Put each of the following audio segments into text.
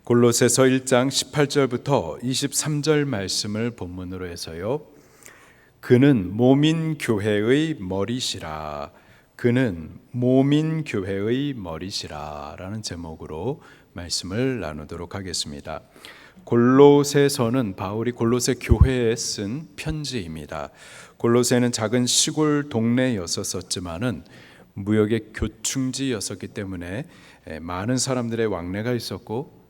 골로새서 1장 18절부터 23절 말씀을 본문으로 해서요. 그는 몸인 교회의 머리시라. 그는 몸인 교회의 머리시라 라는 제목으로 말씀을 나누도록 하겠습니다. 골로새서는 바울이 골로새 교회에 쓴 편지입니다. 골로새는 작은 시골 동네였었지만은 무역의 교충지였었기 때문에 많은 사람들의 왕래가 있었고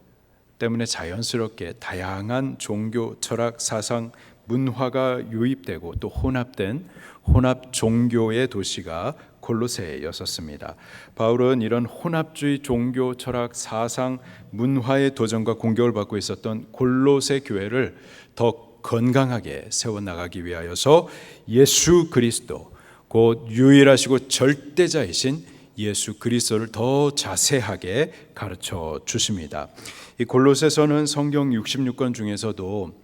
때문에 자연스럽게 다양한 종교, 철학, 사상, 문화가 유입되고 또 혼합된 혼합 종교의 도시가 골로새였었습니다. 바울은 이런 혼합주의 종교, 철학, 사상, 문화의 도전과 공격을 받고 있었던 골로새 교회를 더 건강하게 세워나가기 위하여서 예수 그리스도, 곧 유일하시고 절대자이신 예수 그리스도를 더 자세하게 가르쳐 주십니다. 이 골로새서는 성경 66권 중에서도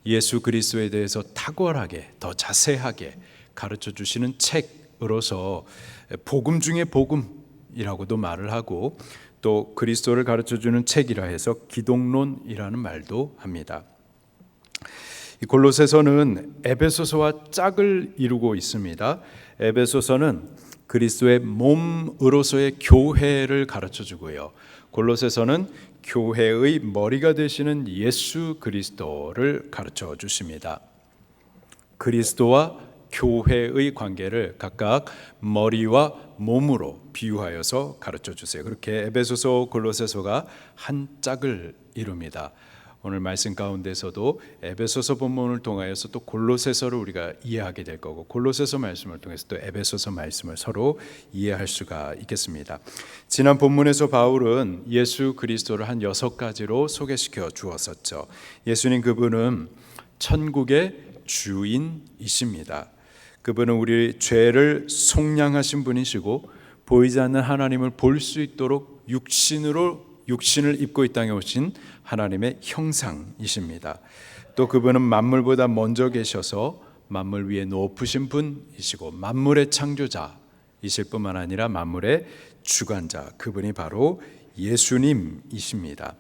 예수 그리스도에 대해서 탁월하게 더 자세하게 가르쳐 주시는 책으로서 복음 중에 복음이라고도 말을 하고 또 그리스도를 가르쳐 주는 책이라 해서 기독론이라는 말도 합니다. 이 골로새서는 에베소서와 짝을 이루고 있습니다. 에베소서는 그리스도의 몸으로서의 교회를 가르쳐 주고요. 골로새서는 교회의 머리가 되시는 예수 그리스도를 가르쳐 주십니다. 그리스도와 교회의 관계를 각각 머리와 몸으로 비유하여서 가르쳐 주세요. 그렇게 에베소서, 골로새서가 한 짝을 이룹니다. 오늘 말씀 가운데서도 에베소서 본문을 통하여서 또 골로새서를 우리가 이해하게 될 거고 골로새서 말씀을 통해서 또 에베소서 말씀을 서로 이해할 수가 있겠습니다. 지난 본문에서 바울은 예수 그리스도를 한 6가지로 소개시켜 주었었죠. 예수님 그분은 천국의 주인이십니다. 그분은 우리 죄를 속량하신 분이시고 보이지 않는 하나님을 볼 수 있도록 육신을 입고 이 땅에 오신 하나님의 형상이십니다. 또 그분은 만물보다 먼저 계셔서 만물 위에 높으신 분이시고 만물의 창조자이실 뿐만 아니라 만물의 주관자, 그분이 바로 예수님이십니다.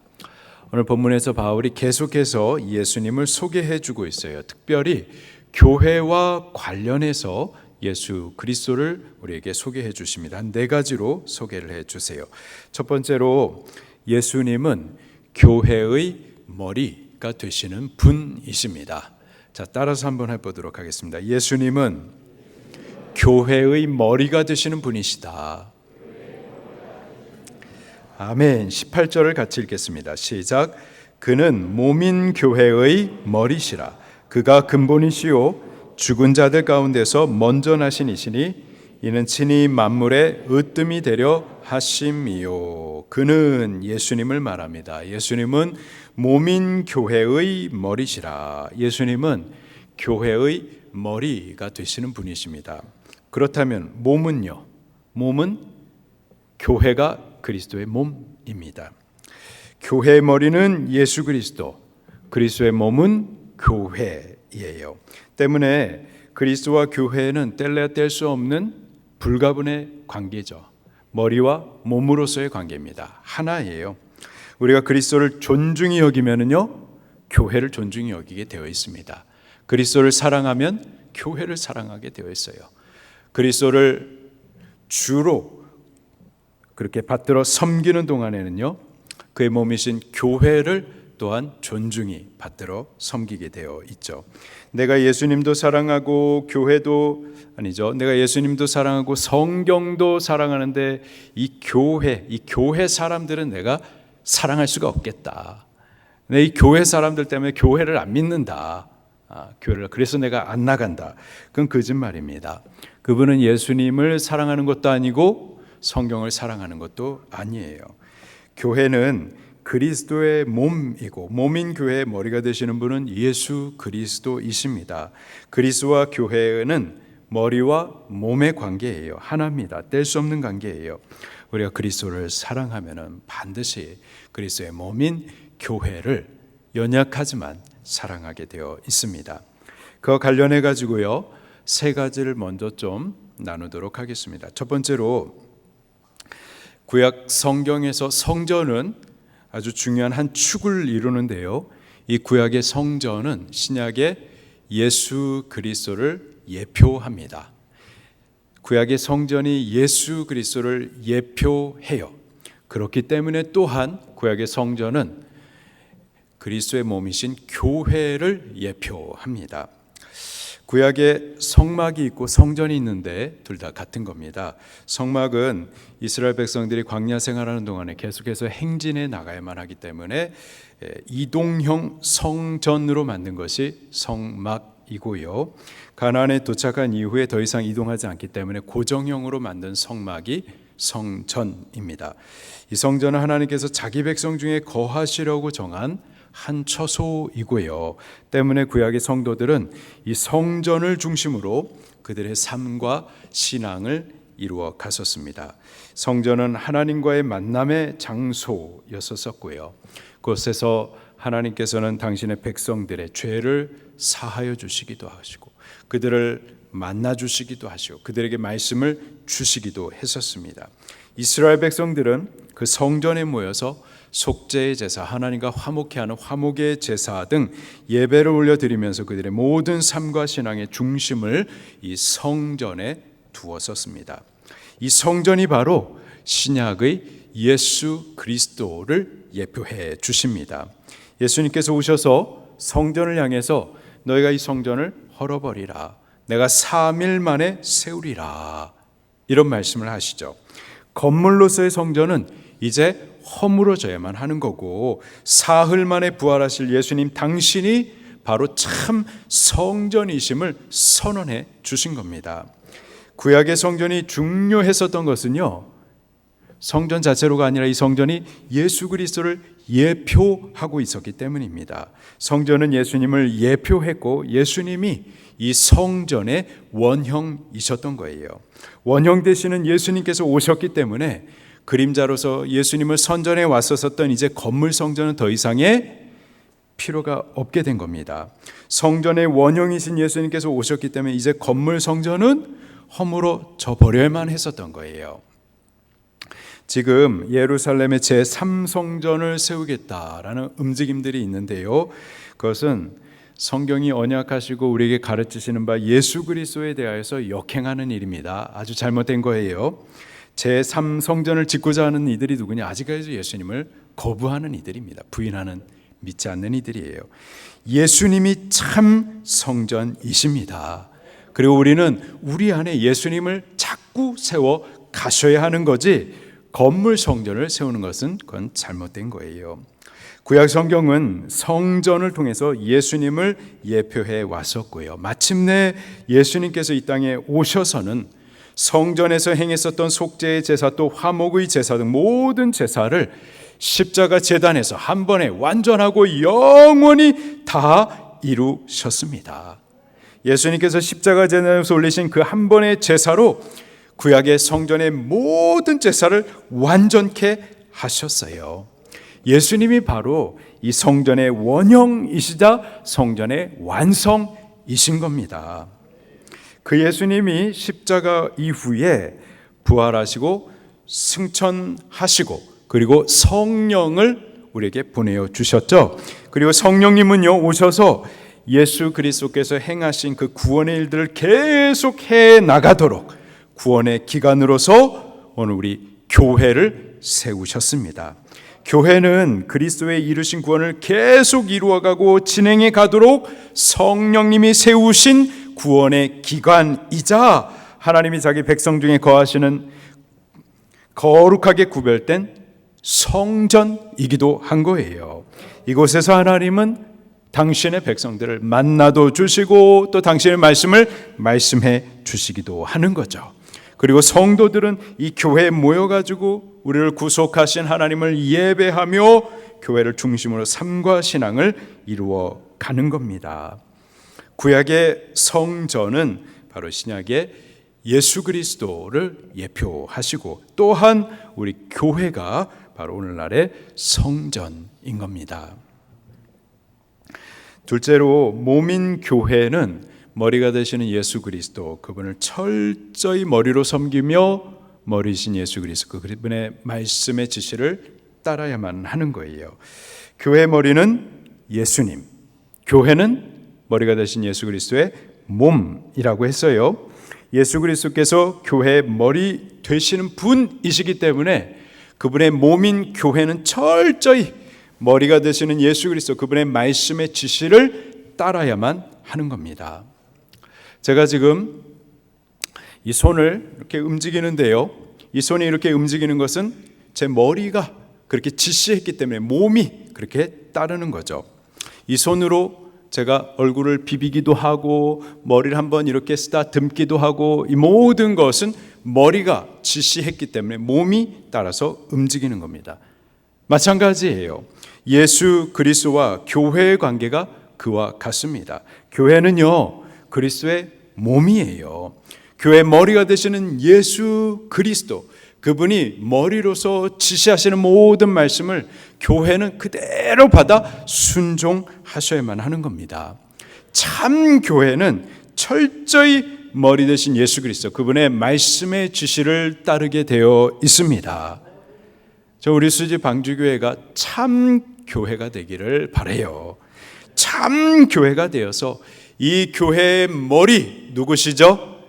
오늘 본문에서 바울이 계속해서 예수님을 소개해 주고 있어요. 특별히 교회와 관련해서 예수 그리스도를 우리에게 소개해 주십니다. 한 4가지로 소개를 해 주세요. 첫 번째로 예수님은 교회의 머리가 되시는 분이십니다. 자, 따라서 한번 해보도록 하겠습니다. 예수님은 교회의 머리가 되시는 분이시다. 아멘. 18절을 같이 읽겠습니다. 시작. 그는 몸인 교회의 머리시라. 그가 근본이시요 죽은 자들 가운데서 먼저 나신 이시니 이는 친히 만물의 으뜸이 되려 하심이요. 그는 예수님을 말합니다. 예수님은 몸인 교회의 머리시라. 예수님은 교회의 머리가 되시는 분이십니다. 그렇다면 몸은요? 몸은 교회가 그리스도의 몸입니다. 교회의 머리는 예수 그리스도, 그리스도의 몸은 교회예요. 때문에 그리스도와 교회는 뗄래야 뗄 수 없는 불가분의 관계죠. 머리와 몸으로서의 관계입니다. 하나예요. 우리가 그리스도를 존중히 여기면은요, 교회를 존중히 여기게 되어 있습니다. 그리스도를 사랑하면 교회를 사랑하게 되어 있어요. 그리스도를 주로 그렇게 받들어 섬기는 동안에는요, 그의 몸이신 교회를 또한 존중히 받들어 섬기게 되어 있죠. 내가 예수님도 사랑하고 교회도 아니죠. 내가 예수님도 사랑하고 성경도 사랑하는데 이 교회 사람들은 내가 사랑할 수가 없겠다. 이 교회 사람들 때문에 교회를 안 믿는다. 교회를 그래서 내가 안 나간다. 그건 거짓말입니다. 그분은 예수님을 사랑하는 것도 아니고 성경을 사랑하는 것도 아니에요. 교회는 그리스도의 몸이고 몸인 교회의 머리가 되시는 분은 예수 그리스도이십니다. 그리스도와 교회는 머리와 몸의 관계예요. 하나입니다. 뗄 수 없는 관계예요. 우리가 그리스도를 사랑하면 반드시 그리스도의 몸인 교회를 연약하지만 사랑하게 되어 있습니다. 그와 관련해 가지고요 3가지를 먼저 좀 나누도록 하겠습니다. 첫 번째로 구약 성경에서 성전은 아주 중요한 한 축을 이루는데요. 이 구약의 성전은 신약의 예수 그리스도를 예표합니다. 구약의 성전이 예수 그리스도를 예표해요. 그렇기 때문에 또한 구약의 성전은 그리스도의 몸이신 교회를 예표합니다. 구약에 성막이 있고 성전이 있는데 둘 다 같은 겁니다. 성막은 이스라엘 백성들이 광야 생활하는 동안에 계속해서 행진해 나가야만 하기 때문에 이동형 성전으로 만든 것이 성막이고요. 가나안에 도착한 이후에 더 이상 이동하지 않기 때문에 고정형으로 만든 성막이 성전입니다. 이 성전은 하나님께서 자기 백성 중에 거하시려고 정한 한 처소이고요. 때문에 구약의 성도들은 이 성전을 중심으로 그들의 삶과 신앙을 이루어 갔었습니다. 성전은 하나님과의 만남의 장소였었고요. 그곳에서 하나님께서는 당신의 백성들의 죄를 사하여 주시기도 하시고 그들을 만나 주시기도 하시고 그들에게 말씀을 주시기도 했었습니다. 이스라엘 백성들은 그 성전에 모여서 속죄의 제사, 하나님과 화목케 하는 화목의 제사 등 예배를 올려드리면서 그들의 모든 삶과 신앙의 중심을 이 성전에 두었었습니다. 이 성전이 바로 신약의 예수 그리스도를 예표해 주십니다. 예수님께서 오셔서 성전을 향해서 너희가 이 성전을 헐어버리라. 내가 3일 만에 세우리라. 이런 말씀을 하시죠. 건물로서의 성전은 이제 허물어져야만 하는 거고 사흘 만에 부활하실 예수님 당신이 바로 참 성전이심을 선언해 주신 겁니다. 구약의 성전이 중요했었던 것은요, 성전 자체로가 아니라 이 성전이 예수 그리스도를 예표하고 있었기 때문입니다. 성전은 예수님을 예표했고 예수님이 이 성전의 원형이셨던 거예요. 원형 되시는 예수님께서 오셨기 때문에 그림자로서 예수님을 선전해 왔었던 이제 건물 성전은 더 이상의 필요가 없게 된 겁니다. 성전의 원형이신 예수님께서 오셨기 때문에 이제 건물 성전은 허물어져 버려야만 했었던 거예요. 지금 예루살렘의 제3성전을 세우겠다라는 움직임들이 있는데요. 그것은 성경이 언약하시고 우리에게 가르치시는 바 예수 그리스도에 대하여서 역행하는 일입니다. 아주 잘못된 거예요. 제3성전을 짓고자 하는 이들이 누구냐? 아직까지 예수님을 거부하는 이들입니다. 부인하는, 믿지 않는 이들이에요. 예수님이 참 성전이십니다. 그리고 우리는 우리 안에 예수님을 자꾸 세워 가셔야 하는 거지 건물 성전을 세우는 것은 그건 잘못된 거예요. 구약 성경은 성전을 통해서 예수님을 예표해 왔었고요. 마침내 예수님께서 이 땅에 오셔서는 성전에서 행했었던 속죄의 제사 또 화목의 제사 등 모든 제사를 십자가 제단에서 한 번에 완전하고 영원히 다 이루셨습니다. 예수님께서 십자가 제단에서 올리신 그 한 번의 제사로 구약의 성전의 모든 제사를 완전케 하셨어요. 예수님이 바로 이 성전의 원형이시자 성전의 완성이신 겁니다. 그 예수님이 십자가 이후에 부활하시고 승천하시고 그리고 성령을 우리에게 보내어 주셨죠. 그리고 성령님은요 오셔서 예수 그리스도께서 행하신 그 구원의 일들을 계속 해 나가도록 구원의 기관으로서 오늘 우리 교회를 세우셨습니다. 교회는 그리스도의 이루신 구원을 계속 이루어가고 진행해 가도록 성령님이 세우신 구원의 기관이자 하나님이 자기 백성 중에 거하시는 거룩하게 구별된 성전이기도 한 거예요. 이곳에서 하나님은 당신의 백성들을 만나도 주시고 또 당신의 말씀을 말씀해 주시기도 하는 거죠. 그리고 성도들은 이 교회에 모여가지고 우리를 구속하신 하나님을 예배하며 교회를 중심으로 삶과 신앙을 이루어 가는 겁니다. 구약의 성전은 바로 신약의 예수 그리스도를 예표하시고 또한 우리 교회가 바로 오늘날의 성전인 겁니다. 둘째로 몸인 교회는 머리가 되시는 예수 그리스도 그분을 철저히 머리로 섬기며 머리신 예수 그리스도 그분의 말씀의 지시를 따라야만 하는 거예요. 교회 머리는 예수님, 교회는 머리가 되신 예수 그리스도의 몸이라고 했어요. 예수 그리스도께서 교회의 머리 되시는 분이시기 때문에 그분의 몸인 교회는 철저히 머리가 되시는 예수 그리스도, 그분의 말씀의 지시를 따라야만 하는 겁니다. 제가 지금 이 손을 이렇게 움직이는데요, 이 손이 이렇게 움직이는 것은 제 머리가 그렇게 지시했기 때문에 몸이 그렇게 따르는 거죠. 이 손으로 제가 얼굴을 비비기도 하고 머리를 한번 이렇게 쓰다듬기도 하고, 이 모든 것은 머리가 지시했기 때문에 몸이 따라서 움직이는 겁니다. 마찬가지예요. 예수 그리스도와 교회의 관계가 그와 같습니다. 교회는요, 그리스도의 몸이에요. 교회의 머리가 되시는 예수 그리스도, 그분이 머리로서 지시하시는 모든 말씀을 교회는 그대로 받아 순종하셔야만 하는 겁니다. 참 교회는 철저히 머리 되신 예수 그리스도, 그분의 말씀의 지시를 따르게 되어 있습니다. 저 우리 수지 방주교회가 참 교회가 되기를 바라요. 참 교회가 되어서 이 교회의 머리 누구시죠?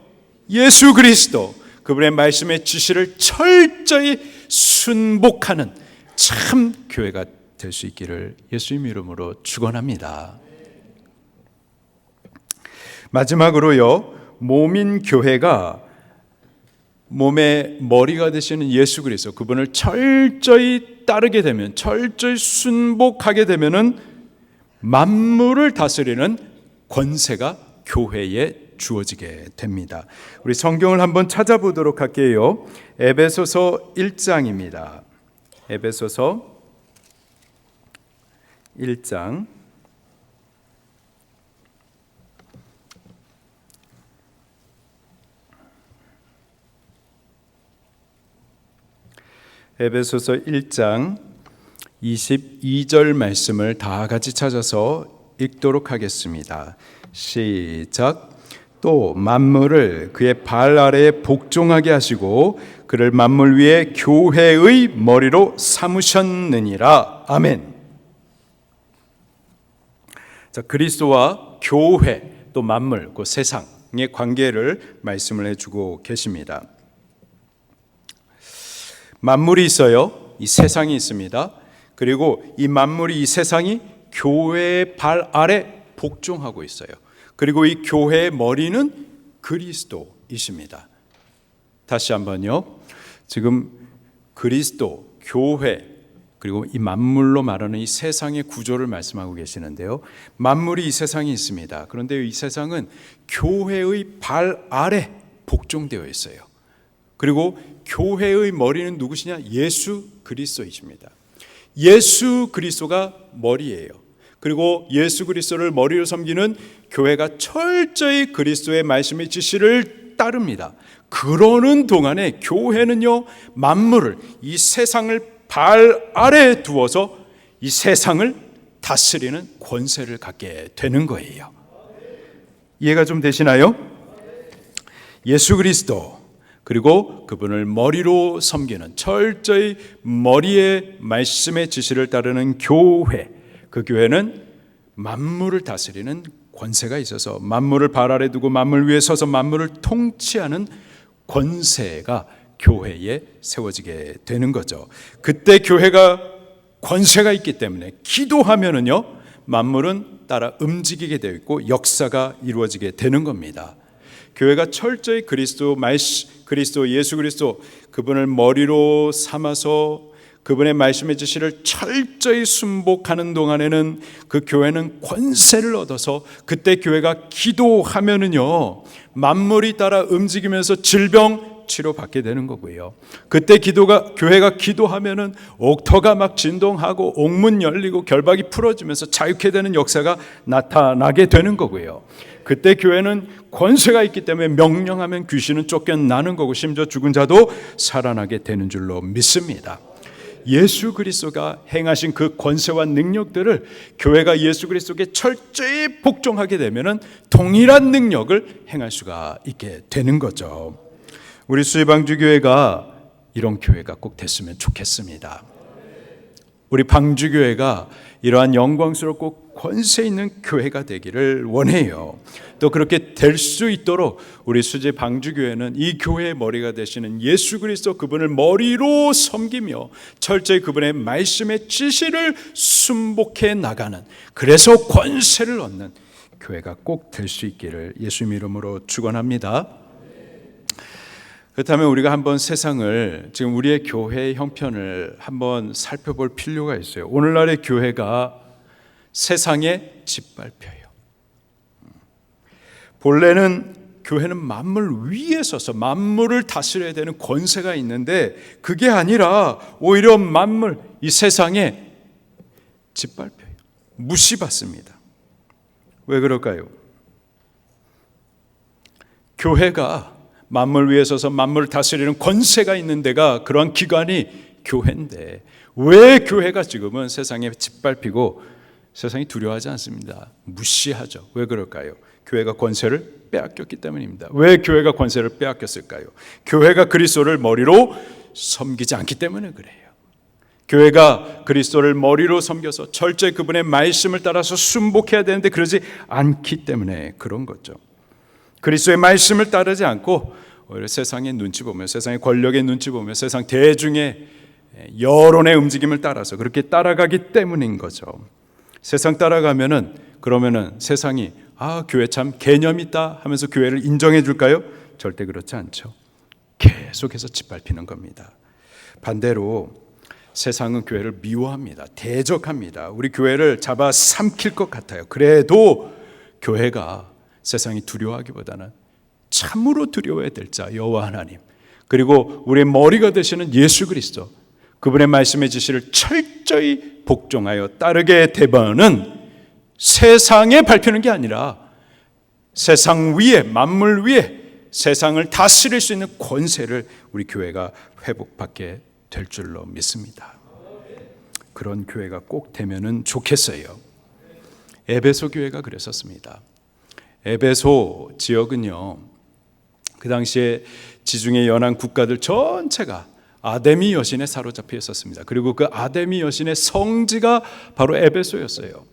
예수 그리스도, 그분의 말씀의 지시를 철저히 순복하는 참 교회가 될 수 있기를 예수님 이름으로 축원합니다. 마지막으로요, 몸인 교회가 몸의 머리가 되시는 예수 그리스도, 그분을 철저히 따르게 되면, 철저히 순복하게 되면은 만물을 다스리는 권세가 교회에 주어지게 됩니다. 우리 성경을 한번 찾아보도록 할게요. 에베소서 1장입니다. 에베소서 1장 에베소서 1장 22절 말씀을 다 같이 찾아서 읽도록 하겠습니다. 시작. 또 만물을 그의 발 아래에 복종하게 하시고 그를 만물 위에 교회의 머리로 삼으셨느니라. 아멘. 자, 그리스도와 교회 또 만물, 그 세상의 관계를 말씀을 해주고 계십니다. 만물이 있어요. 이 세상이 있습니다. 그리고 이 만물이, 이 세상이 교회의 발 아래 복종하고 있어요. 그리고 이 교회의 머리는 그리스도이십니다. 다시 한번요. 지금 그리스도, 교회, 그리고 이 만물로 말하는 이 세상의 구조를 말씀하고 계시는데요. 만물이 이 세상에 있습니다. 그런데 이 세상은 교회의 발 아래 복종되어 있어요. 그리고 교회의 머리는 누구시냐? 예수 그리스도이십니다. 예수 그리스도가 머리예요. 그리고 예수 그리스도를 머리로 섬기는 교회가 철저히 그리스도의 말씀의 지시를 따릅니다. 그러는 동안에 교회는요, 만물을, 이 세상을 발 아래에 두어서 이 세상을 다스리는 권세를 갖게 되는 거예요. 이해가 좀 되시나요? 예수 그리스도, 그리고 그분을 머리로 섬기는, 철저히 머리의 말씀의 지시를 따르는 교회, 그 교회는 만물을 다스리는 권세가 있어서 만물을 발 아래 두고 만물 위에 서서 만물을 통치하는 권세가 교회에 세워지게 되는 거죠. 그때 교회가 권세가 있기 때문에 기도하면은요, 만물은 따라 움직이게 되어 있고 역사가 이루어지게 되는 겁니다. 교회가 철저히 그리스도 예수 그리스도 그분을 머리로 삼아서 그분의 말씀의 지시를 철저히 순복하는 동안에는 그 교회는 권세를 얻어서, 그때 교회가 기도하면은요, 만물이 따라 움직이면서 질병 치료받게 되는 거고요. 그때 교회가 기도하면은 옥터가 막 진동하고 옥문 열리고 결박이 풀어지면서 자유케 되는 역사가 나타나게 되는 거고요. 그때 교회는 권세가 있기 때문에 명령하면 귀신은 쫓겨나는 거고 심지어 죽은 자도 살아나게 되는 줄로 믿습니다. 예수 그리스도가 행하신 그 권세와 능력들을 교회가 예수 그리스도께 철저히 복종하게 되면은 동일한 능력을 행할 수가 있게 되는 거죠. 우리 수지방주교회가 이런 교회가 꼭 됐으면 좋겠습니다. 우리 방주교회가 이러한 영광스럽고 권세 있는 교회가 되기를 원해요. 또 그렇게 될 수 있도록 우리 수지 방주교회는 이 교회의 머리가 되시는 예수 그리스도 그분을 머리로 섬기며 철저히 그분의 말씀의 지시를 순복해 나가는, 그래서 권세를 얻는 교회가 꼭 될 수 있기를 예수님 이름으로 축원합니다. 그렇다면 우리가 한번 세상을, 지금 우리의 교회의 형편을 한번 살펴볼 필요가 있어요. 오늘날의 교회가 세상에 짓밟혀요. 본래는 교회는 만물 위에 서서 만물을 다스려야 되는 권세가 있는데 그게 아니라 오히려 만물, 이 세상에 짓밟혀요. 무시받습니다. 왜 그럴까요? 교회가 만물 위에 서서 만물을 다스리는 권세가 있는 데가, 그러한 기관이 교회인데 왜 교회가 지금은 세상에 짓밟히고 세상이 두려워하지 않습니다. 무시하죠. 왜 그럴까요? 교회가 권세를 빼앗겼기 때문입니다. 왜 교회가 권세를 빼앗겼을까요? 교회가 그리스도를 머리로 섬기지 않기 때문에 그래요. 교회가 그리스도를 머리로 섬겨서 철저히 그분의 말씀을 따라서 순복해야 되는데 그러지 않기 때문에 그런 거죠. 그리스도의 말씀을 따르지 않고 오히려 세상의 눈치 보며, 세상의 권력의 눈치 보며, 세상 대중의 여론의 움직임을 따라서 그렇게 따라가기 때문인 거죠. 세상 따라가면은, 그러면은 세상이 교회 참 개념 있다 하면서 교회를 인정해 줄까요? 절대 그렇지 않죠. 계속해서 짓밟히는 겁니다. 반대로 세상은 교회를 미워합니다. 대적합니다. 우리 교회를 잡아 삼킬 것 같아요. 그래도 교회가 세상이 두려워하기보다는 참으로 두려워해야 될 자 여호와 하나님, 그리고 우리의 머리가 되시는 예수 그리스도, 그분의 말씀의 지시를 철저히 복종하여 따르게 되면은 세상에 밟히는 게 아니라 세상 위에, 만물 위에 세상을 다스릴 수 있는 권세를 우리 교회가 회복받게 될 줄로 믿습니다. 그런 교회가 꼭 되면은 좋겠어요. 에베소 교회가 그랬었습니다. 에베소 지역은요, 그 당시에 지중해 연안 국가들 전체가 아데미 여신에 사로잡혀 있었습니다. 그리고 그 아데미 여신의 성지가 바로 에베소였어요.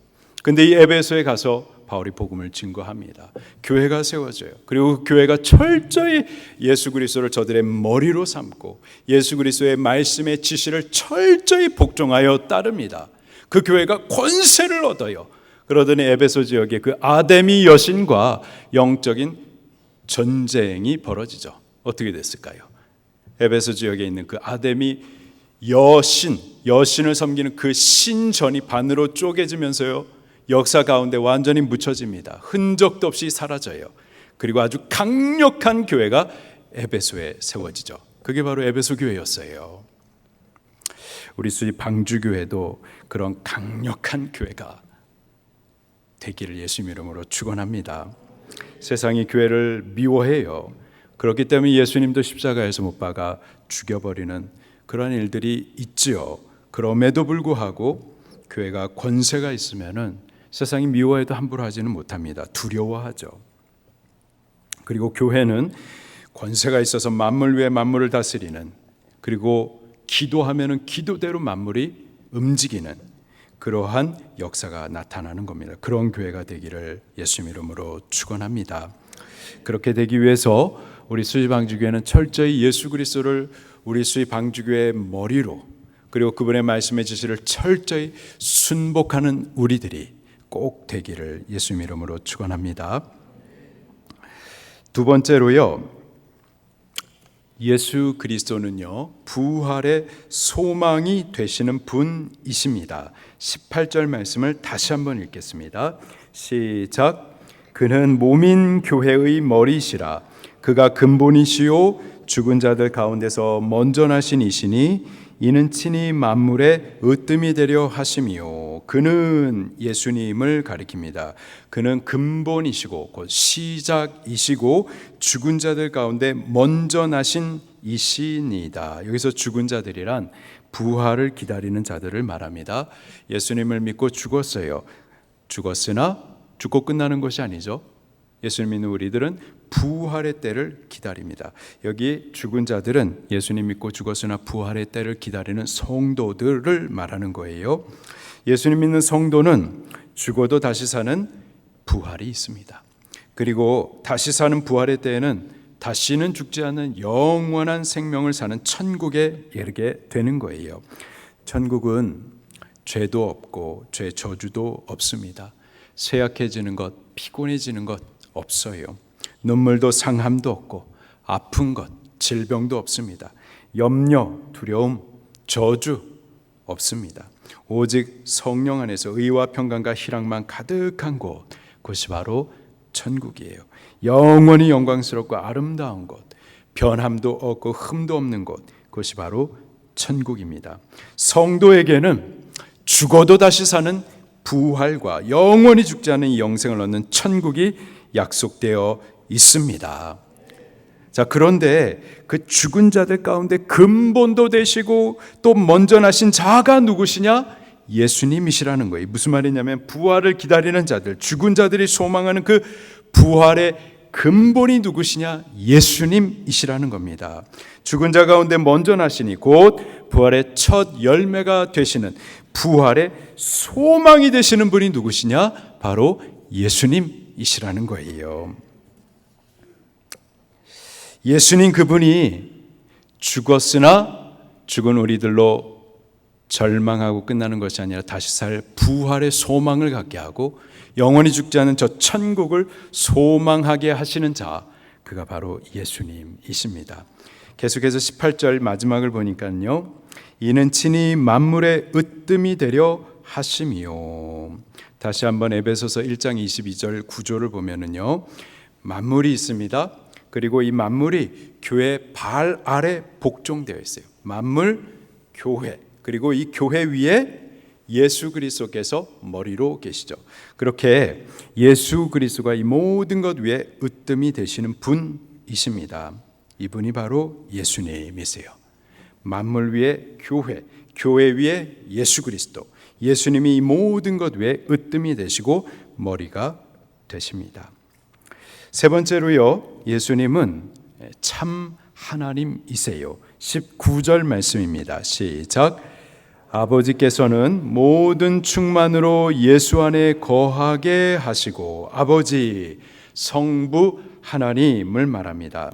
근데 이 에베소에 가서 바울이 복음을 증거합니다. 교회가 세워져요. 그리고 그 교회가 철저히 예수 그리스도를 저들의 머리로 삼고 예수 그리스도의 말씀의 지시를 철저히 복종하여 따릅니다. 그 교회가 권세를 얻어요. 그러더니 에베소 지역의 그 아데미 여신과 영적인 전쟁이 벌어지죠. 어떻게 됐을까요? 에베소 지역에 있는 그 아데미 여신을 섬기는 그 신전이 반으로 쪼개지면서요, 역사 가운데 완전히 묻혀집니다. 흔적도 없이 사라져요. 그리고 아주 강력한 교회가 에베소에 세워지죠. 그게 바로 에베소 교회였어요. 우리 수지 방주교회도 그런 강력한 교회가 되기를 예수님 이름으로 축원합니다. 세상이 교회를 미워해요. 그렇기 때문에 예수님도 십자가에서 못 박아 죽여버리는 그런 일들이 있지요. 그럼에도 불구하고 교회가 권세가 있으면은 세상이 미워해도 함부로 하지는 못합니다. 두려워하죠. 그리고 교회는 권세가 있어서 만물 위에 만물을 다스리는, 그리고 기도하면은 기도대로 만물이 움직이는 그러한 역사가 나타나는 겁니다. 그런 교회가 되기를 예수님 이름으로 축원합니다. 그렇게 되기 위해서 우리 수지방주교회는 철저히 예수 그리스도를 우리 수지방주교회의 머리로, 그리고 그분의 말씀의 지시를 철저히 순복하는 우리들이 꼭 되기를 예수님 이름으로 축원합니다. 두 번째로요, 예수 그리스도는요 부활의 소망이 되시는 분이십니다. 18절 말씀을 다시 한번 읽겠습니다. 시작. 그는 몸인 교회의 머리시라. 그가 근본이시요 죽은 자들 가운데서 먼저 나신 이시니 이는 친히 만물의 으뜸이 되려 하심이요. 그는 예수님을 가리킵니다. 그는 근본이시고 곧 시작이시고 죽은 자들 가운데 먼저 나신 이시니다. 여기서 죽은 자들이란 부활을 기다리는 자들을 말합니다. 예수님을 믿고 죽었어요. 죽었으나 죽고 끝나는 것이 아니죠. 예수님 믿는 우리들은 부활의 때를 기다립니다. 여기 죽은 자들은 예수님 믿고 죽었으나 부활의 때를 기다리는 성도들을 말하는 거예요. 예수님 믿는 성도는 죽어도 다시 사는 부활이 있습니다. 그리고 다시 사는 부활의 때에는 다시는 죽지 않는 영원한 생명을 사는 천국에 이르게 되는 거예요. 천국은 죄도 없고 죄 저주도 없습니다. 쇠약해지는 것, 피곤해지는 것 없어요. 눈물도 상함도 없고 아픈 것, 질병도 없습니다. 염려, 두려움, 저주 없습니다. 오직 성령 안에서 의와 평강과 희락만 가득한 곳, 그것이 바로 천국이에요. 영원히 영광스럽고 아름다운 곳, 변함도 없고 흠도 없는 곳, 그것이 바로 천국입니다. 성도에게는 죽어도 다시 사는 부활과 영원히 죽지 않는 이 영생을 얻는 천국이 약속되어 있습니다. 자, 그런데 그 죽은 자들 가운데 근본도 되시고 또 먼저 나신 자가 누구시냐? 예수님이시라는 거예요. 무슨 말이냐면 부활을 기다리는 자들, 죽은 자들이 소망하는 그 부활의 근본이 누구시냐? 예수님이시라는 겁니다. 죽은 자 가운데 먼저 나시니 곧 부활의 첫 열매가 되시는, 부활의 소망이 되시는 분이 누구시냐? 바로 예수님이시라는 거예요. 예수님 그분이 죽었으나 죽은 우리들로 절망하고 끝나는 것이 아니라 다시 살 부활의 소망을 갖게 하고 영원히 죽지 않은 저 천국을 소망하게 하시는 자, 그가 바로 예수님이십니다. 계속해서 18절 마지막을 보니까요, 이는 친히 만물의 으뜸이 되려 하심이요. 다시 한번 에베소서 1장 22절 구조를 보면은요, 만물이 있습니다. 그리고 이 만물이 교회 발 아래 복종되어 있어요. 만물, 교회, 그리고 이 교회 위에 예수 그리스도께서 머리로 계시죠. 그렇게 예수 그리스도가 이 모든 것 위에 으뜸이 되시는 분이십니다. 이분이 바로 예수님이세요. 만물 위에 교회, 교회 위에 예수 그리스도, 예수님이 이 모든 것 위에 으뜸이 되시고 머리가 되십니다. 세 번째로요, 예수님은 참 하나님이세요. 19절 말씀입니다. 시작. 아버지께서는 모든 충만으로 예수 안에 거하게 하시고, 아버지 성부 하나님을 말합니다.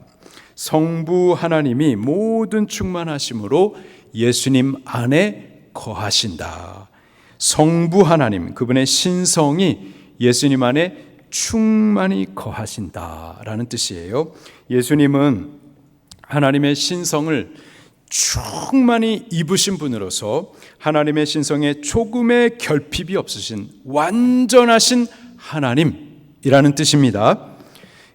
성부 하나님이 모든 충만하심으로 예수님 안에 거하신다. 성부 하나님, 그분의 신성이 예수님 안에 충만히 거하신다라는 뜻이에요. 예수님은 하나님의 신성을 충만히 입으신 분으로서 하나님의 신성에 조금의 결핍이 없으신 완전하신 하나님이라는 뜻입니다.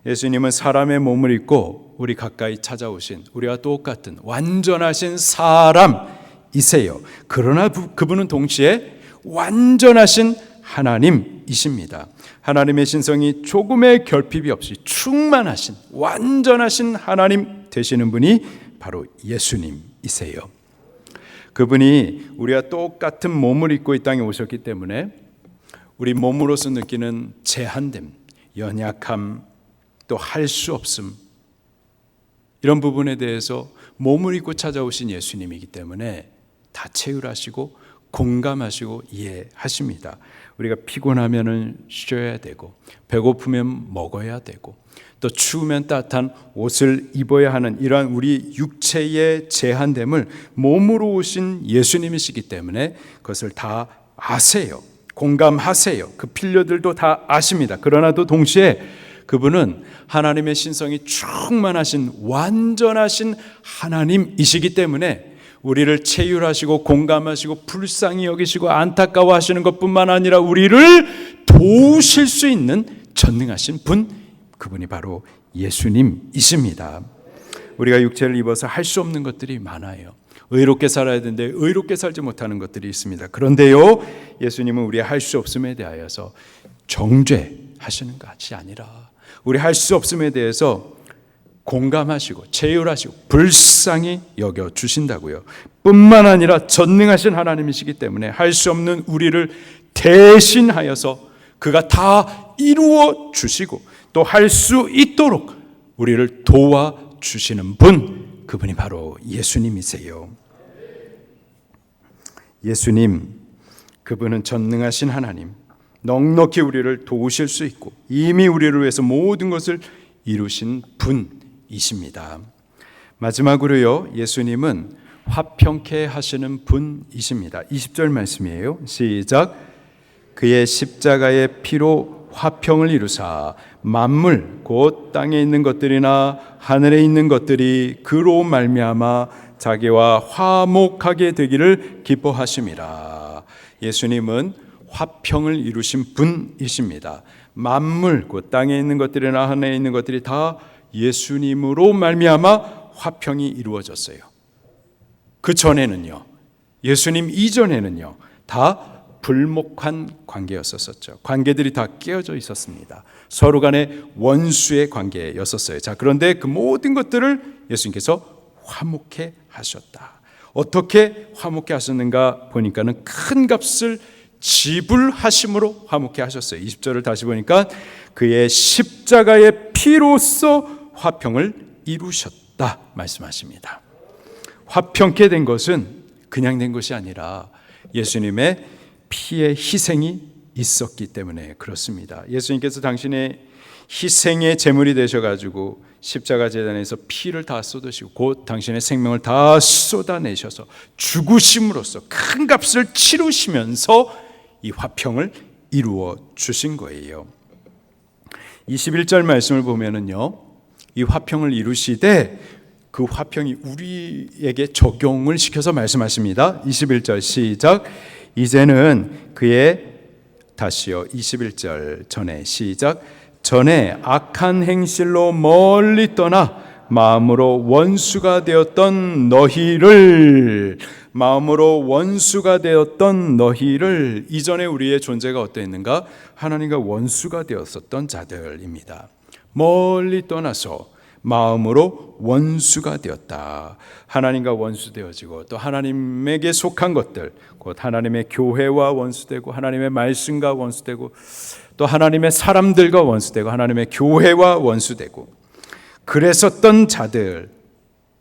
예수님은 사람의 몸을 입고 우리 가까이 찾아오신 우리와 똑같은 완전하신 사람이세요. 그러나 그분은 동시에 완전하신 하나님이십니다. 하나님의 신성이 조금의 결핍이 없이 충만하신 완전하신 하나님 되시는 분이 바로 예수님이세요. 그분이 우리와 똑같은 몸을 입고 이 땅에 오셨기 때문에 우리 몸으로서 느끼는 제한됨, 연약함, 또 할 수 없음, 이런 부분에 대해서 몸을 입고 찾아오신 예수님이기 때문에 다 체휼하시고 공감하시고 이해하십니다. 우리가 피곤하면 쉬어야 되고, 배고프면 먹어야 되고, 또 추우면 따뜻한 옷을 입어야 하는 이러한 우리 육체의 제한됨을 몸으로 오신 예수님이시기 때문에 그것을 다 아세요. 공감하세요. 그 필요들도 다 아십니다. 그러나도 동시에 그분은 하나님의 신성이 충만하신 완전하신 하나님이시기 때문에 우리를 체휼하시고 공감하시고 불쌍히 여기시고 안타까워하시는 것뿐만 아니라 우리를 도우실 수 있는 전능하신 분, 그분이 바로 예수님이십니다. 우리가 육체를 입어서 할 수 없는 것들이 많아요. 의롭게 살아야 되는데 의롭게 살지 못하는 것들이 있습니다. 그런데요, 예수님은 우리의 할 수 없음에 대하여서 정죄하시는 것이 아니라 우리 할 수 없음에 대해서 공감하시고 체휼하시고 불쌍히 여겨 주신다고요. 뿐만 아니라 전능하신 하나님이시기 때문에 할 수 없는 우리를 대신하여서 그가 다 이루어 주시고 또 할 수 있도록 우리를 도와주시는 분, 그분이 바로 예수님이세요. 예수님, 그분은 전능하신 하나님, 넉넉히 우리를 도우실 수 있고 이미 우리를 위해서 모든 것을 이루신 분이십니다. 마지막으로요, 예수님은 화평케 하시는 분이십니다. 20절 말씀이에요. 시작. 그의 십자가의 피로 화평을 이루사 만물 곧 땅에 있는 것들이나 하늘에 있는 것들이 그로 말미암아 자기와 화목하게 되기를 기뻐하심이라. 예수님은 화평을 이루신 분이십니다. 만물 곧 땅에 있는 것들이나 하늘에 있는 것들이 다 예수님으로 말미암아 화평이 이루어졌어요. 그 전에는요, 예수님 이전에는요, 다 불목한 관계였었죠. 관계들이 다 깨어져 있었습니다. 서로 간에 원수의 관계였었어요. 자, 그런데 그 모든 것들을 예수님께서 화목해 하셨다. 어떻게 화목해 하셨는가 보니까는 큰 값을 지불하심으로 화목해 하셨어요. 20절을 다시 보니까 그의 십자가의 피로써 화평을 이루셨다 말씀하십니다. 화평케 된 것은 그냥 된 것이 아니라 예수님의 피의 희생이 있었기 때문에 그렇습니다. 예수님께서 당신의 희생의 제물이 되셔가지고 십자가 제단에서 피를 다 쏟으시고 곧 당신의 생명을 다 쏟아내셔서 죽으심으로써 큰 값을 치르시면서 이 화평을 이루어 주신 거예요. 21절 말씀을 보면은요, 이 화평을 이루시되 그 화평이 우리에게 적용을 시켜서 말씀하십니다. 21절 시작. 이제는 그의, 다시요, 21절 전에 시작. 전에 악한 행실로 멀리 떠나 마음으로 원수가 되었던 너희를, 마음으로 원수가 되었던 너희를, 이전에 우리의 존재가 어떠했는가? 하나님과 원수가 되었었던 자들입니다. 멀리 떠나서 마음으로 원수가 되었다. 하나님과 원수 되어지고 또 하나님에게 속한 것들, 곧 하나님의 교회와 원수되고 하나님의 말씀과 원수되고 또 하나님의 사람들과 원수되고 하나님의 교회와 원수되고 그랬었던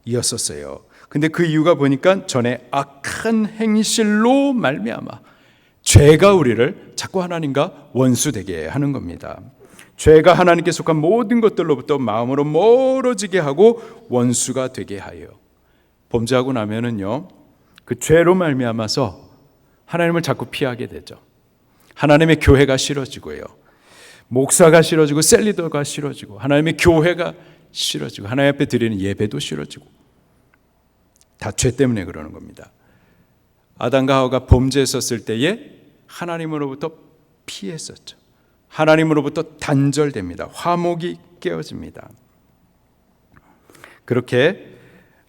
자들이었었어요. 근데 그 이유가 보니까 전에 악한 행실로 말미암아 죄가 우리를 자꾸 하나님과 원수되게 하는 겁니다. 죄가 하나님께 속한 모든 것들로부터 마음으로 멀어지게 하고 원수가 되게 하여 범죄하고 나면은요, 그 죄로 말미암아서 하나님을 자꾸 피하게 되죠. 하나님의 교회가 싫어지고요, 목사가 싫어지고 셀리더가 싫어지고 하나님의 교회가 싫어지고 하나님 앞에 드리는 예배도 싫어지고 다 죄 때문에 그러는 겁니다. 아담과 하와가 범죄했었을 때에 하나님으로부터 피했었죠. 하나님으로부터 단절됩니다. 화목이 깨어집니다. 그렇게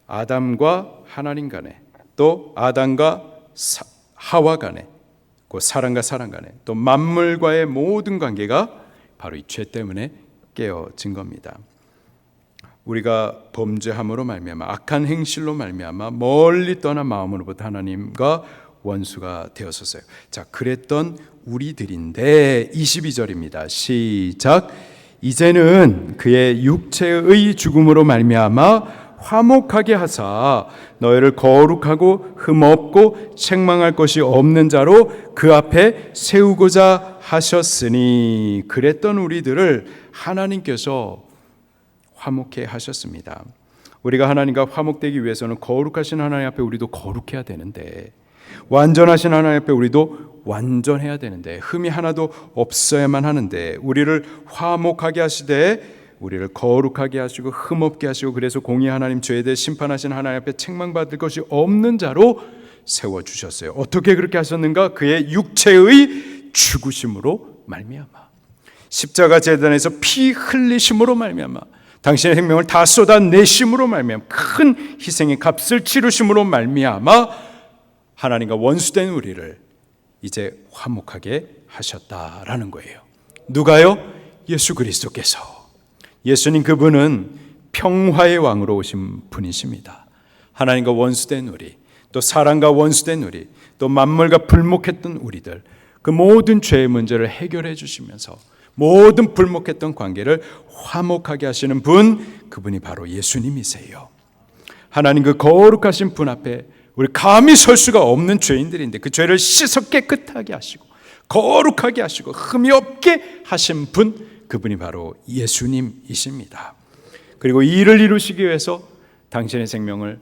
아담과 하나님 간에, 또 아담과 하와 간에, 그 사람과 사람 간에, 또 만물과의 모든 관계가 바로 이 죄 때문에 깨어진 겁니다. 우리가 범죄함으로 말미암아 악한 행실로 말미암아 멀리 떠난 마음으로부터 하나님과 원수가 되었었어요. 자, 그랬던 우리들인데 22절입니다. 시작. 이제는 그의 육체의 죽음으로 말미암아 화목하게 하사 너희를 거룩하고 흠없고 책망할 것이 없는 자로 그 앞에 세우고자 하셨으니, 그랬던 우리들을 하나님께서 화목해 하셨습니다. 우리가 하나님과 화목되기 위해서는 거룩하신 하나님 앞에 우리도 거룩해야 되는데, 완전하신 하나님 앞에 우리도 완전해야 되는데, 흠이 하나도 없어야만 하는데, 우리를 화목하게 하시되 우리를 거룩하게 하시고 흠없게 하시고, 그래서 공의 하나님, 죄에 대해 심판하신 하나님 앞에 책망받을 것이 없는 자로 세워주셨어요. 어떻게 그렇게 하셨는가? 그의 육체의 죽으심으로 말미암아, 십자가 제단에서 피 흘리심으로 말미암아, 당신의 생명을 다 쏟아내심으로 말미암아, 큰 희생의 값을 치르심으로 말미암아 하나님과 원수된 우리를 이제 화목하게 하셨다라는 거예요. 누가요? 예수 그리스도께서. 예수님, 그분은 평화의 왕으로 오신 분이십니다. 하나님과 원수된 우리, 또 사람과 원수된 우리, 또 만물과 불목했던 우리들, 그 모든 죄의 문제를 해결해 주시면서 모든 불목했던 관계를 화목하게 하시는 분, 그분이 바로 예수님이세요. 하나님 그 거룩하신 분 앞에 우리 감히 설 수가 없는 죄인들인데 그 죄를 씻어 깨끗하게 하시고 거룩하게 하시고 흠이 없게 하신 분, 그분이 바로 예수님이십니다. 그리고 이 일을 이루시기 위해서 당신의 생명을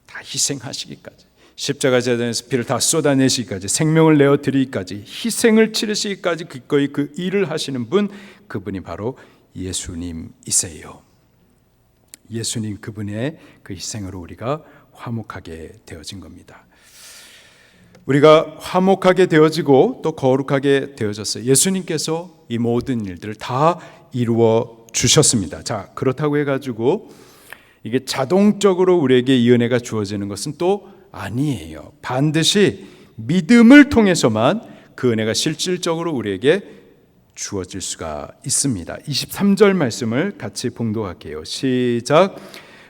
다 희생하시기까지, 십자가 재단에서 피를 다 쏟아내시기까지, 생명을 내어드리기까지, 희생을 치르시기까지 기꺼이 그 일을 하시는 분, 그분이 바로 예수님이세요. 예수님 그분의 그 희생으로 우리가 화목하게 되어진 겁니다. 우리가 화목하게 되어지고 또 거룩하게 되어졌어요. 예수님께서 이 모든 일들을 다 이루어 주셨습니다. 자, 그렇다고 해가지고 이게 자동적으로 우리에게 이 은혜가 주어지는 것은 또 아니에요. 반드시 믿음을 통해서만 그 은혜가 실질적으로 우리에게 주어질 수가 있습니다. 23절 말씀을 같이 봉독할게요. 시작.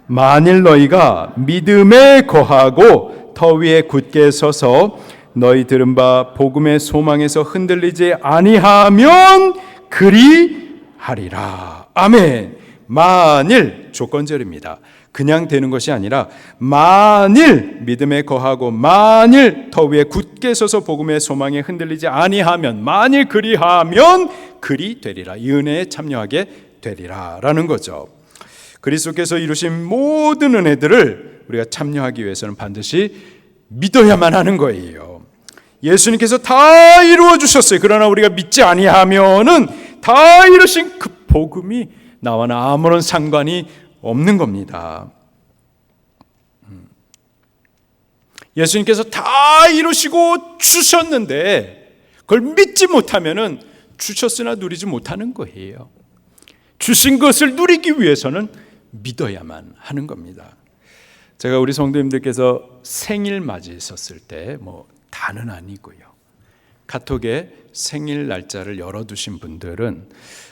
만일 너희가 믿음에 거하고 터 위에 굳게 서서 너희 들은 바 복음의 소망에서 흔들리지 아니하면 그리하리라. 아멘. 만일, 조건절입니다. 그냥 되는 것이 아니라 만일 믿음에 거하고 만일 터 위에 굳게 서서 복음의 소망에 흔들리지 아니하면, 만일 그리하면 그리 되리라. 이 은혜에 참여하게 되리라 라는 거죠. 그리스도께서 이루신 모든 은혜들을 우리가 참여하기 위해서는 반드시 믿어야만 하는 거예요. 예수님께서 다 이루어 주셨어요. 그러나 우리가 믿지 아니하면은 다 이루신 그 복음이 나와는 아무런 상관이 없는 겁니다. 예수님께서 다 이루시고 주셨는데 그걸 믿지 못하면은 주셨으나 누리지 못하는 거예요. 주신 것을 누리기 위해서는 믿어야만 하는 겁니다. 제가 우리 성도님들께서 생일 맞이했었을 때 다는 아니고요. 카톡에 생일 날짜를 열어두신 분들은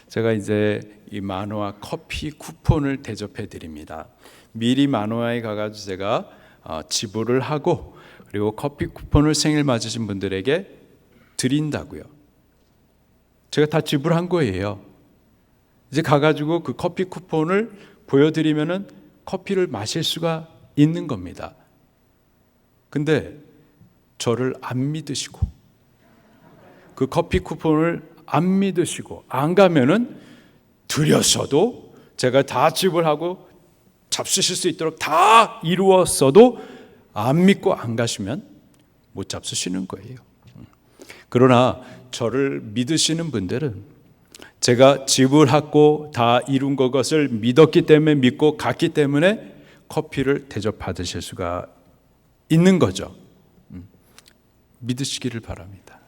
제가 이제 이 만호와 커피 쿠폰을 대접해 드립니다. 미리 만호와에 가가지고 제가 지불을 하고 그리고 커피 쿠폰을 생일 맞으신 분들에게 드린다고요. 제가 다 지불한 거예요. 이제 가가지고 그 커피 쿠폰을 보여드리면은 커피를 마실 수가 있는 겁니다. 근데 저를 안 믿으시고 그 커피 쿠폰을 안 믿으시고 안 가면은 드렸어도 제가 다 지불하고 잡수실 수 있도록 다 이루었어도 안 믿고 안 가시면 못 잡수시는 거예요. 그러나 저를 믿으시는 분들은 제가 지불하고 다 이룬 것을 믿었기 때문에, 믿고 갔기 때문에 커피를 대접받으실 수가 있는 거죠. 믿으시기를 바랍니다.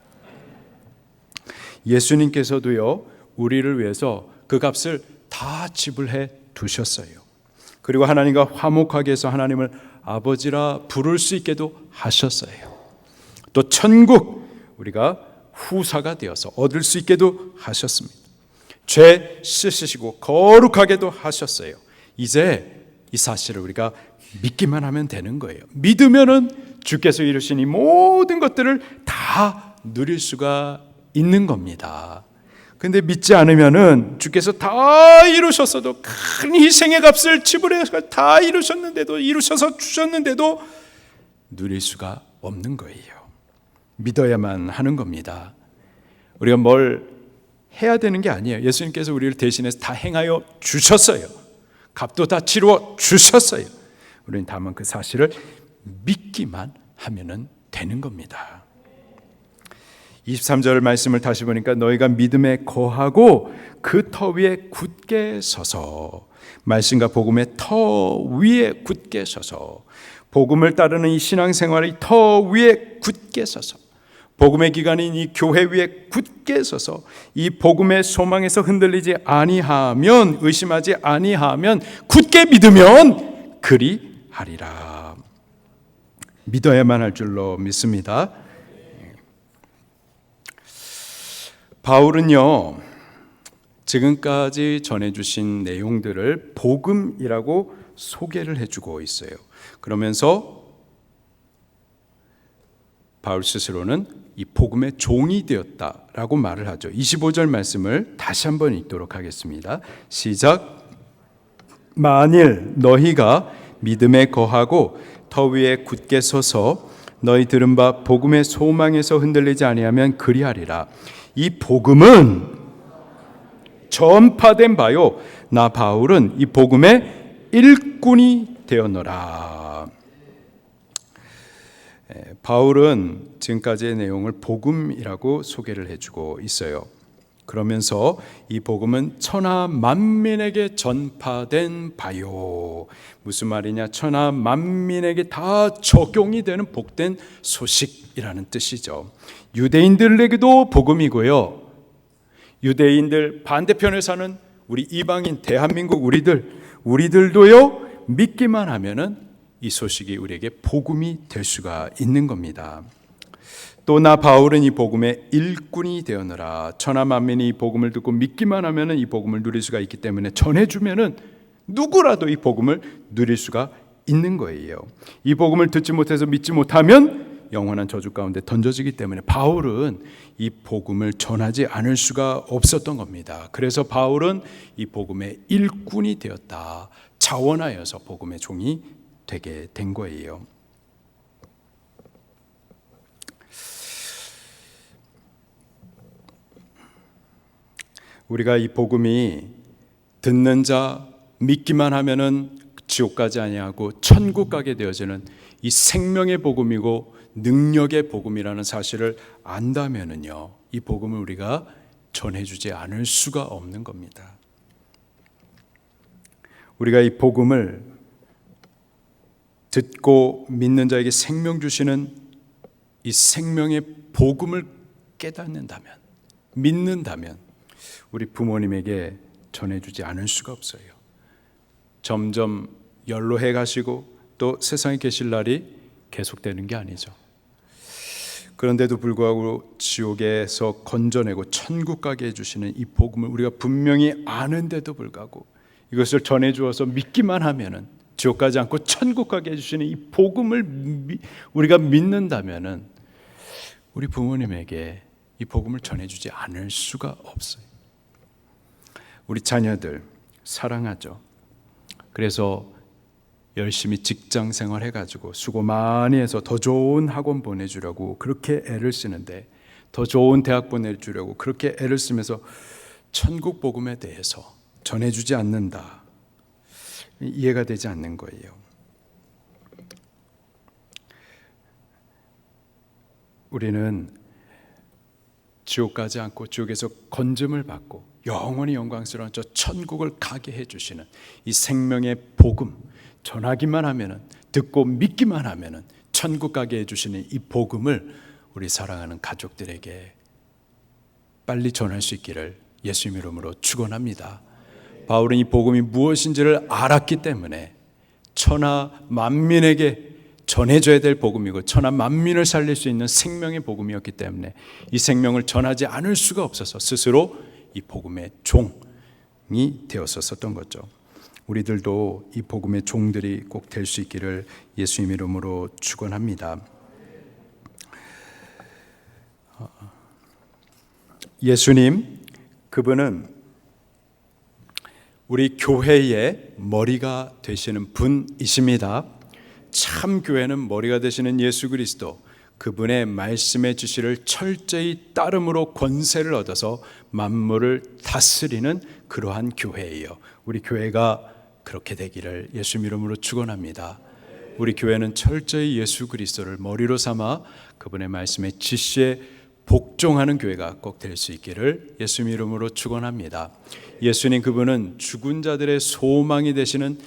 예수님께서도요, 우리를 위해서 그 값을 다 지불해 두셨어요. 그리고 하나님과 화목하게 해서 하나님을 아버지라 부를 수 있게도 하셨어요. 또 천국 우리가 후사가 되어서 얻을 수 있게도 하셨습니다. 죄 씻으시고 거룩하게도 하셨어요. 이제 이 사실을 우리가 믿기만 하면 되는 거예요. 믿으면은 주께서 이루신 이 모든 것들을 다 누릴 수가 있는 겁니다. 근데 믿지 않으면은 주께서 다 이루셨어도, 큰 희생의 값을 지불해서 다 이루셨는데도, 이루셔서 주셨는데도 누릴 수가 없는 거예요. 믿어야만 하는 겁니다. 우리가 뭘 해야 되는 게 아니에요. 예수님께서 우리를 대신해서 다 행하여 주셨어요. 값도 다 치루어 주셨어요. 우리는 다만 그 사실을 믿기만 하면은 되는 겁니다. 23절 말씀을 다시 보니까 너희가 믿음에 거하고 그 터 위에 굳게 서서, 말씀과 복음의 터 위에 굳게 서서, 복음을 따르는 이 신앙생활의 터 위에 굳게 서서, 복음의 기관인 이 교회 위에 굳게 서서 이 복음의 소망에서 흔들리지 아니하면, 의심하지 아니하면, 굳게 믿으면 그리하리라. 믿어야만 할 줄로 믿습니다. 바울은요, 지금까지 전해주신 내용들을 복음이라고 소개를 해주고 있어요. 그러면서 바울 스스로는 이 복음의 종이 되었다라고 말을 하죠. 25절 말씀을 다시 한번 읽도록 하겠습니다. 시작. 만일 너희가 믿음에 거하고 터 위에 굳게 서서 너희 들은 바 복음의 소망에서 흔들리지 아니하면 그리하리라. 이 복음은 전파된 바요, 나 바울은 이 복음의 일꾼이 되었노라. 바울은 지금까지의 내용을 복음이라고 소개를 해주고 있어요. 그러면서 이 복음은 천하 만민에게 전파된 바요. 무슨 말이냐? 천하 만민에게 다 적용이 되는 복된 소식이라는 뜻이죠. 유대인들에게도 복음이고요, 유대인들 반대편에 사는 우리 이방인 대한민국 우리들도요, 믿기만 하면은 이 소식이 우리에게 복음이 될 수가 있는 겁니다. 또 나 바울은 이 복음의 일꾼이 되었노라. 천하 만민이 이 복음을 듣고 믿기만 하면은 이 복음을 누릴 수가 있기 때문에 전해주면은 누구라도 이 복음을 누릴 수가 있는 거예요. 이 복음을 듣지 못해서 믿지 못하면 영원한 저주 가운데 던져지기 때문에 바울은 이 복음을 전하지 않을 수가 없었던 겁니다. 그래서 바울은 이 복음의 일꾼이 되었다. 자원하여서 복음의 종이 되게 된 거예요. 우리가 이 복음이 듣는 자, 믿기만 하면은 지옥 가지 아니하고 천국 가게 되어지는 이 생명의 복음이고 능력의 복음이라는 사실을 안다면은요, 이 복음을 우리가 전해주지 않을 수가 없는 겁니다. 우리가 이 복음을 듣고 믿는 자에게 생명 주시는 이 생명의 복음을 깨닫는다면, 믿는다면 우리 부모님에게 전해주지 않을 수가 없어요. 점점 연로해 가시고 또 세상에 계실 날이 계속되는 게 아니죠. 그런데도 불구하고 지옥에서 건져내고 천국 가게 해주시는 이 복음을 우리가 분명히 아는데도 불구하고 이것을 전해주어서 믿기만 하면은 지옥 가지 않고 천국 가게 해주시는 이 복음을 우리가 믿는다면은 우리 부모님에게 이 복음을 전해주지 않을 수가 없어요. 우리 자녀들 사랑하죠. 그래서 열심히 직장 생활 해가지고 수고 많이 해서 더 좋은 학원 보내주려고 그렇게 애를 쓰는데, 더 좋은 대학 보내주려고 그렇게 애를 쓰면서 천국 복음에 대해서 전해주지 않는다. 이해가 되지 않는 거예요. 우리는 지옥 가지 않고 지옥에서 건짐을 받고 영원히 영광스러운 저 천국을 가게 해주시는 이 생명의 복음 전하기만 하면은, 듣고 믿기만 하면은 천국 가게 해주시는 이 복음을 우리 사랑하는 가족들에게 빨리 전할 수 있기를 예수님 이름으로 축원합니다. 바울은 이 복음이 무엇인지를 알았기 때문에 천하 만민에게 전해줘야 될 복음이고 천하 만민을 살릴 수 있는 생명의 복음이었기 때문에 이 생명을 전하지 않을 수가 없어서 스스로 이 복음의 종이 되었었던 거죠. 우리들도 이 복음의 종들이 꼭 될 수 있기를 예수님 이름으로 축원합니다. 예수님, 그분은 우리 교회의 머리가 되시는 분이십니다. 참 교회는 머리가 되시는 예수 그리스도, 그분의 말씀의 지시를 철저히 따름으로 권세를 얻어서 만물을 다스리는 그러한 교회예요. 우리 교회가 그렇게 되기를 예수 이름으로 축원합니다. 우리 교회는 철저히 예수 그리스도를 머리로 삼아 그분의 말씀의 지시에 복종하는 교회가 꼭 될 수 있기를 예수 이름으로 축원합니다. 예수님, 그분은 죽은 자들의 소망이 되시는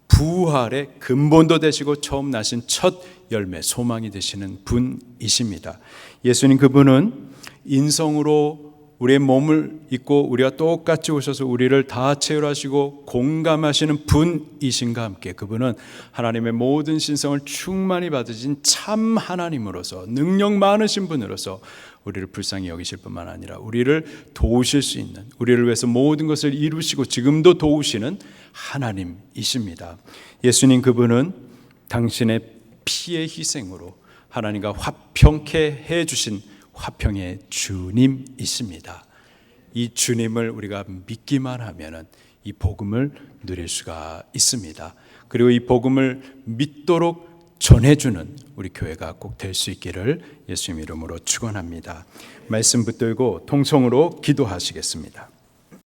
부활의 근본도 되시고 처음 나신 첫 열매, 소망이 되시는 분이십니다. 예수님, 그분은 인성으로 우리의 몸을 입고 우리와 똑같이 오셔서 우리를 다 체휼하시고 공감하시는 분이신가 함께 그분은 하나님의 모든 신성을 충만히 받으신 참 하나님으로서, 능력 많으신 분으로서 우리를 불쌍히 여기실 뿐만 아니라 우리를 도우실 수 있는, 우리를 위해서 모든 것을 이루시고 지금도 도우시는 하나님이십니다. 예수님, 그분은 당신의 피의 희생으로 하나님과 화평케 해주신 화평의 주님이십니다. 이 주님을 우리가 믿기만 하면은 이 복음을 누릴 수가 있습니다. 그리고 이 복음을 믿도록 전해주는 우리 교회가 꼭 될 수 있기를 예수님 이름으로 축원합니다. 말씀 붙들고 통성으로 기도하시겠습니다.